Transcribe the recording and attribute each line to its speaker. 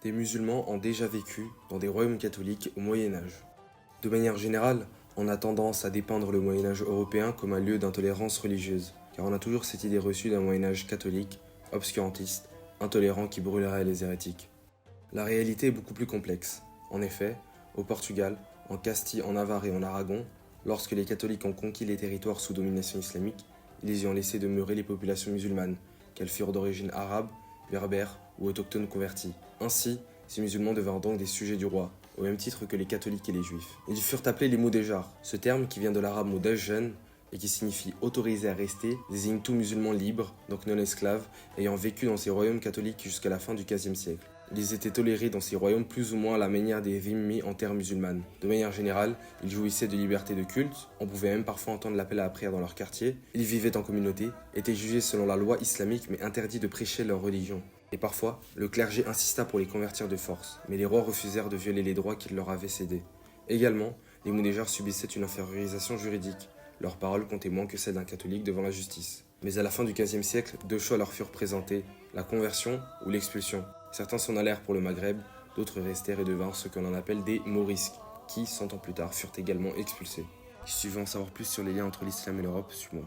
Speaker 1: Des musulmans ont déjà vécu dans des royaumes catholiques au Moyen Âge. De manière générale, on a tendance à dépeindre le Moyen Âge européen comme un lieu d'intolérance religieuse, car on a toujours cette idée reçue d'un Moyen Âge catholique, obscurantiste, intolérant qui brûlerait les hérétiques. La réalité est beaucoup plus complexe. En effet, au Portugal, en Castille, en Navarre et en Aragon, lorsque les catholiques ont conquis les territoires sous domination islamique, ils y ont laissé demeurer les populations musulmanes, qu'elles furent d'origine arabe, berbère ou autochtones convertis. Ainsi, ces musulmans devinrent donc des sujets du roi, au même titre que les catholiques et les juifs. Ils furent appelés les moudéjars. Ce terme, qui vient de l'arabe mudajjan et qui signifie autorisé à rester, désigne tout musulman libre, donc non esclave, ayant vécu dans ces royaumes catholiques jusqu'à la fin du XVe siècle. Ils étaient tolérés dans ces royaumes plus ou moins à la manière des dhimmi en terre musulmane. De manière générale, ils jouissaient de liberté de culte, on pouvait même parfois entendre l'appel à la prière dans leur quartier, ils vivaient en communauté, étaient jugés selon la loi islamique mais interdits de prêcher leur religion. Et parfois, le clergé insista pour les convertir de force, mais les rois refusèrent de violer les droits qu'ils leur avaient cédés. Également, les moudéjars subissaient une infériorisation juridique, leurs paroles comptaient moins que celles d'un catholique devant la justice. Mais à la fin du XVe siècle, deux choix leur furent présentés, la conversion ou l'expulsion. Certains s'en allèrent pour le Maghreb, d'autres restèrent et devinrent ce que l'on appelle des morisques, qui, 100 ans plus tard, furent également expulsés. Si tu veux en savoir plus sur les liens entre l'islam et l'Europe, suis-moi.